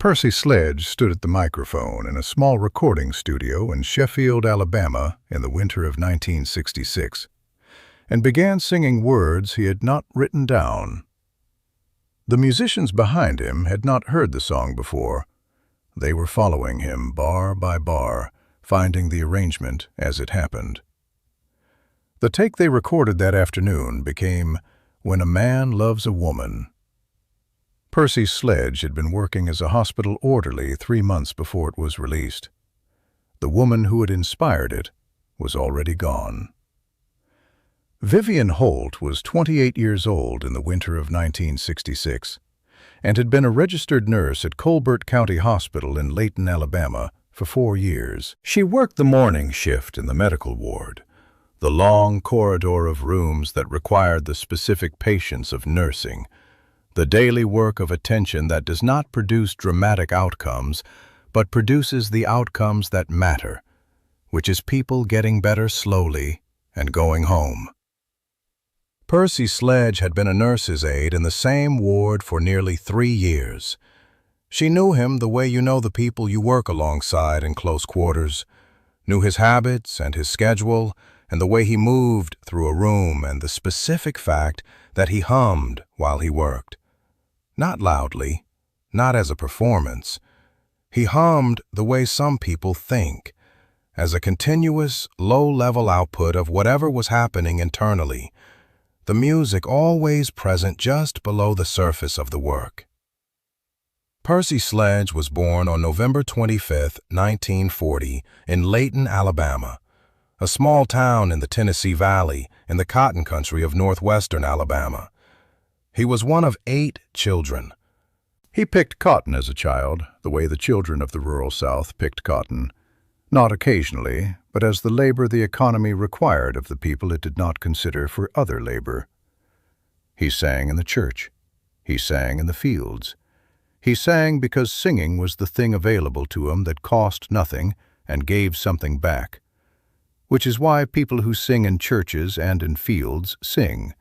Percy Sledge stood at the microphone in a small recording studio in Sheffield, Alabama in the winter of 1966, and began singing words he had not written down. The musicians behind him had not heard the song before. They were following him bar by bar, finding the arrangement as it happened. The take they recorded that afternoon became "When a Man Loves a Woman." Percy Sledge had been working as a hospital orderly 3 months before it was released. The woman who had inspired it was already gone. Vivienne was 28 years old in the winter of 1966 and had been a registered nurse at Colbert County Hospital in Layton, Alabama for 4 years. She worked the morning shift in the medical ward, the long corridor of rooms that required the specific patience of nursing, the daily work of attention that does not produce dramatic outcomes, but produces the outcomes that matter, which is people getting better slowly and going home. Percy Sledge had been a nurse's aide in the same ward for nearly 3 years. She knew him the way you know the people you work alongside in close quarters, knew his habits and his schedule, and the way he moved through a room, and the specific fact that he hummed while he worked. Not loudly, not as a performance. He hummed the way some people think, as a continuous, low-level output of whatever was happening internally, the music always present just below the surface of the work. Percy Sledge was born on November 25, 1940, in Layton, Alabama, a small town in the Tennessee Valley in the cotton country of northwestern Alabama. He was one of 8 children. He picked cotton as a child, the way the children of the rural South picked cotton, not occasionally, but as the labor the economy required of the people it did not consider for other labor. He sang in the church. He sang in the fields. He sang because singing was the thing available to him that cost nothing and gave something back, which is why people who sing in churches and in fields sing,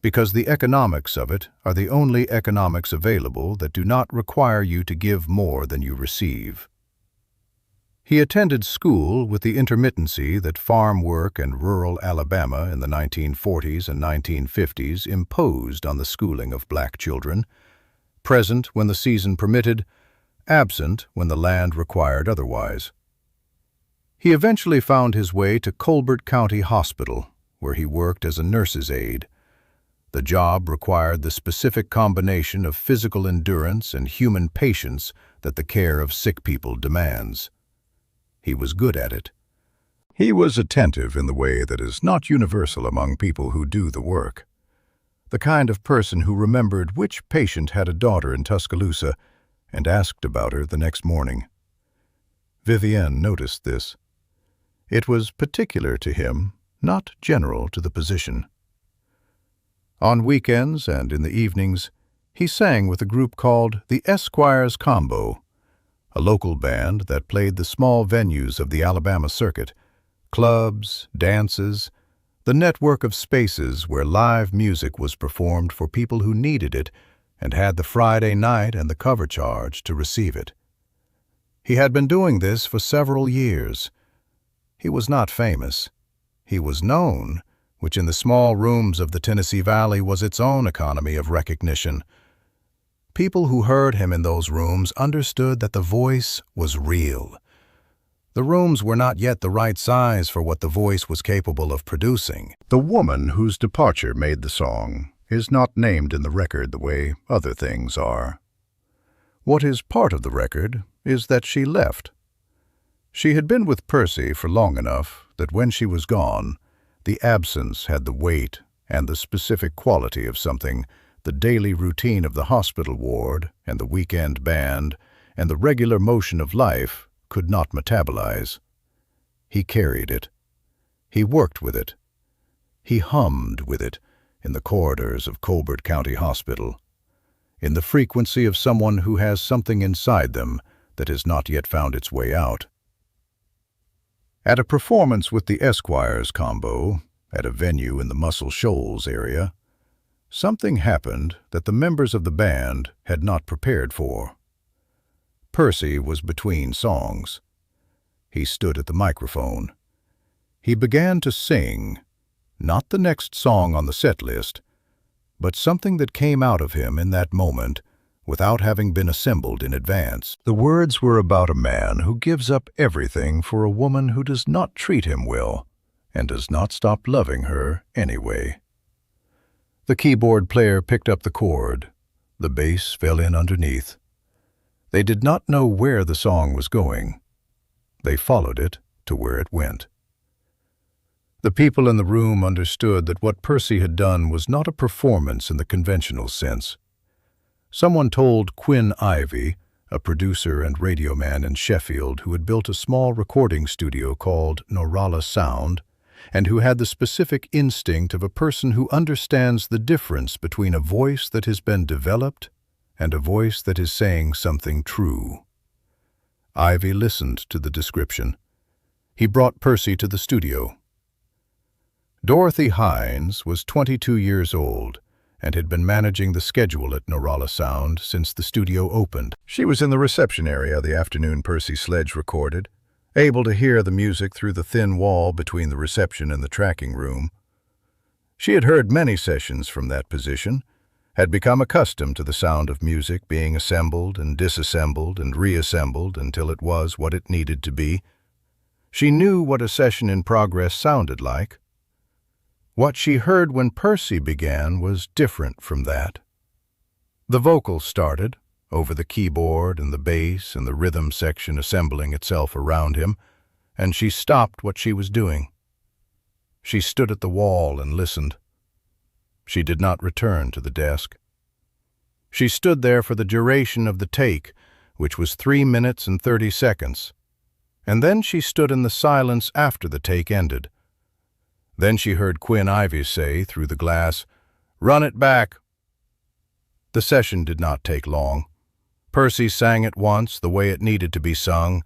because the economics of it are the only economics available that do not require you to give more than you receive. He attended school with the intermittency that farm work in rural Alabama in the 1940s and 1950s imposed on the schooling of black children, present when the season permitted, absent when the land required otherwise. He eventually found his way to Colbert County Hospital, where he worked as a nurse's aide. The job required the specific combination of physical endurance and human patience that the care of sick people demands. He was good at it. He was attentive in the way that is not universal among people who do the work. The kind of person who remembered which patient had a daughter in Tuscaloosa and asked about her the next morning. Vivienne noticed this. It was particular to him, not general to the position. On weekends and in the evenings, he sang with a group called the Esquires Combo, a local band that played the small venues of the Alabama circuit, clubs, dances, the network of spaces where live music was performed for people who needed it and had the Friday night and the cover charge to receive it. He had been doing this for several years. He was not famous. He was known, which in the small rooms of the Tennessee Valley was its own economy of recognition. People who heard him in those rooms understood that the voice was real. The rooms were not yet the right size for what the voice was capable of producing. The woman whose departure made the song is not named in the record the way other things are. What is part of the record is that she left. She had been with Percy for long enough that when she was gone, the absence had the weight and the specific quality of something the daily routine of the hospital ward and the weekend band and the regular motion of life could not metabolize. He carried it. He worked with it. He hummed with it in the corridors of Colbert County Hospital, in the frequency of someone who has something inside them that has not yet found its way out. At a performance with the Esquires Combo, at a venue in the Muscle Shoals area, something happened that the members of the band had not prepared for. Percy was between songs. He stood at the microphone. He began to sing, not the next song on the set list, but something that came out of him in that moment without having been assembled in advance. The words were about a man who gives up everything for a woman who does not treat him well and does not stop loving her anyway. The keyboard player picked up the chord. The bass fell in underneath. They did not know where the song was going. They followed it to where it went. The people in the room understood that what Percy had done was not a performance in the conventional sense. Someone told Quinn Ivy, a producer and radio man in Sheffield who had built a small recording studio called Norala Sound, and who had the specific instinct of a person who understands the difference between a voice that has been developed and a voice that is saying something true. Ivy listened to the description. He brought Percy to the studio. Dorothy Hines was 22 years old and had been managing the schedule at Norala Sound since the studio opened. She was in the reception area the afternoon Percy Sledge recorded, able to hear the music through the thin wall between the reception and the tracking room. She had heard many sessions from that position, had become accustomed to the sound of music being assembled and disassembled and reassembled until it was what it needed to be. She knew what a session in progress sounded like. What she heard when Percy began was different from that. The vocals started, over the keyboard and the bass and the rhythm section assembling itself around him, and she stopped what she was doing. She stood at the wall and listened. She did not return to the desk. She stood there for the duration of the take, which was 3 minutes and 30 seconds, and then she stood in the silence after the take ended. Then she heard Quinn Ivy say through the glass, "Run it back." The session did not take long. Percy sang it once the way it needed to be sung,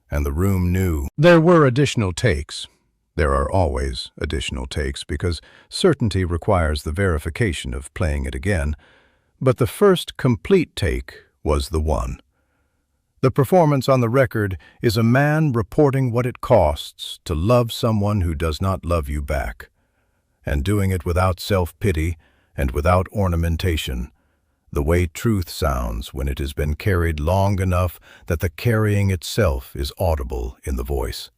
and the room knew. There were additional takes. There are always additional takes because certainty requires the verification of playing it again, but the first complete take was the one. The performance on the record is a man reporting what it costs to love someone who does not love you back, and doing it without self-pity and without ornamentation, the way truth sounds when it has been carried long enough that the carrying itself is audible in the voice.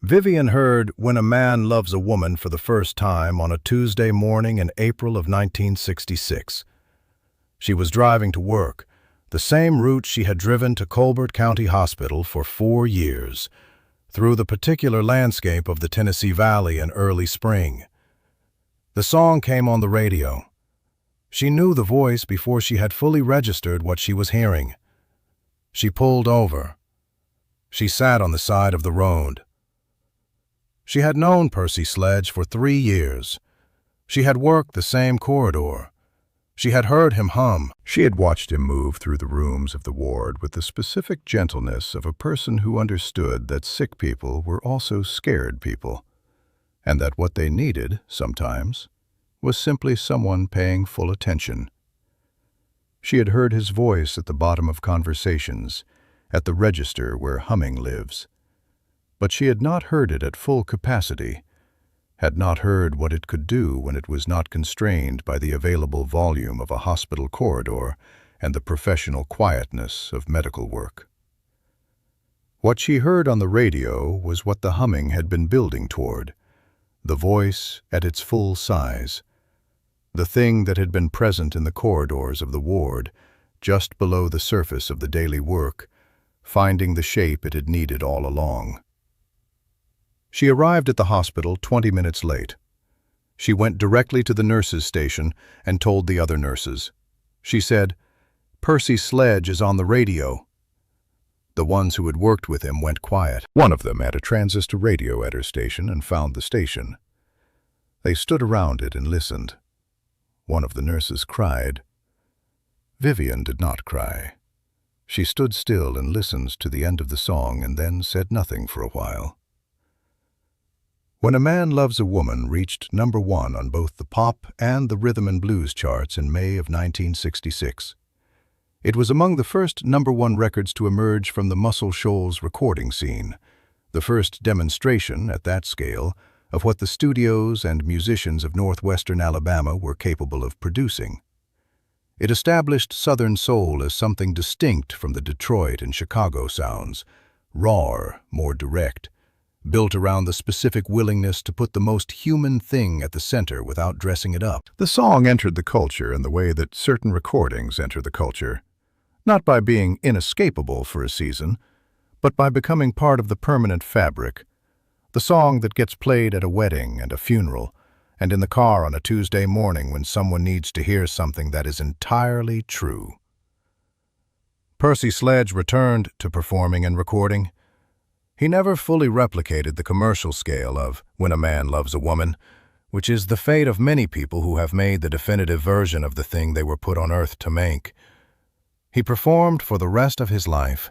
Vivienne heard When a Man Loves a Woman for the first time on a Tuesday morning in April of 1966. She was driving to work, the same route she had driven to Colbert County Hospital for 4 years, through the particular landscape of the Tennessee Valley in early spring. The song came on the radio. She knew the voice before she had fully registered what she was hearing. She pulled over. She sat on the side of the road. She had known Percy Sledge for 3 years. She had worked the same corridor. She had heard him hum. She had watched him move through the rooms of the ward with the specific gentleness of a person who understood that sick people were also scared people, and that what they needed, sometimes, was simply someone paying full attention. She had heard his voice at the bottom of conversations, at the register where humming lives. But she had not heard it at full capacity, had not heard what it could do when it was not constrained by the available volume of a hospital corridor and the professional quietness of medical work. What she heard on the radio was what the humming had been building toward, the voice at its full size, the thing that had been present in the corridors of the ward, just below the surface of the daily work, finding the shape it had needed all along. She arrived at the hospital 20 minutes late. She went directly to the nurses' station and told the other nurses. She said, "Percy Sledge is on the radio." The ones who had worked with him went quiet. One of them had a transistor radio at her station and found the station. They stood around it and listened. One of the nurses cried. Vivienne did not cry. She stood still and listened to the end of the song and then said nothing for a while. When a Man Loves a Woman reached #1 on both the pop and the rhythm and blues charts in May of 1966. It was among the first #1 records to emerge from the Muscle Shoals recording scene, the first demonstration, at that scale, of what the studios and musicians of northwestern Alabama were capable of producing. It established Southern soul as something distinct from the Detroit and Chicago sounds, raw, more direct, built around the specific willingness to put the most human thing at the center without dressing it up. The song entered the culture in the way that certain recordings enter the culture, not by being inescapable for a season, but by becoming part of the permanent fabric. The song that gets played at a wedding and a funeral, and in the car on a Tuesday morning when someone needs to hear something that is entirely true. Percy Sledge returned to performing and recording. He never fully replicated the commercial scale of When a Man Loves a Woman, which is the fate of many people who have made the definitive version of the thing they were put on earth to make. He performed for the rest of his life.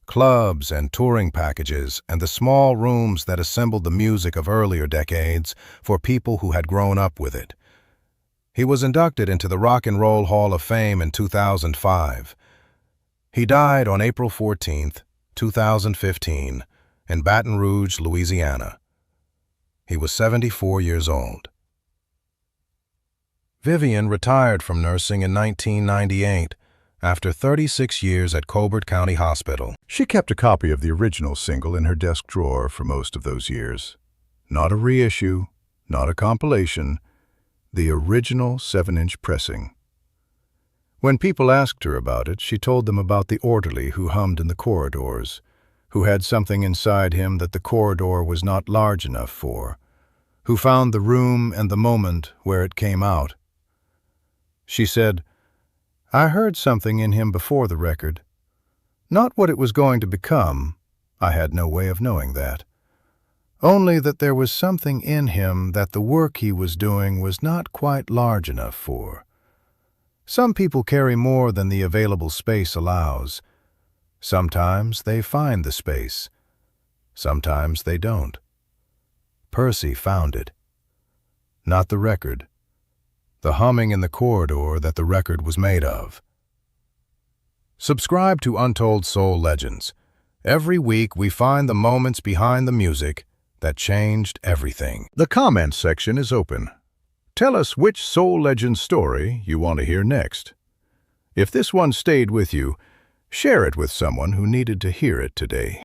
Clubs and touring packages and the small rooms that assembled the music of earlier decades for people who had grown up with it. He was inducted into the Rock and Roll Hall of Fame in 2005. He died on April 14, 2015, in Baton Rouge, Louisiana. He was 74 years old. Vivienne retired from nursing in 1998 after 36 years at Colbert County Hospital. She kept a copy of the original single in her desk drawer for most of those years. Not a reissue, not a compilation, the original 7-inch pressing. When people asked her about it, she told them about the orderly who hummed in the corridors, who had something inside him that the corridor was not large enough for, who found the room and the moment where it came out. She said, "I heard something in him before the record. Not what it was going to become, I had no way of knowing that. Only that there was something in him that the work he was doing was not quite large enough for. Some people carry more than the available space allows. Sometimes they find the space. Sometimes they don't. Percy found it. Not the record. The humming in the corridor that the record was made of." Subscribe to Untold Soul Legends. Every week we find the moments behind the music that changed everything. The comments section is open. Tell us which soul legend story you want to hear next. If this one stayed with you, share it with someone who needed to hear it today.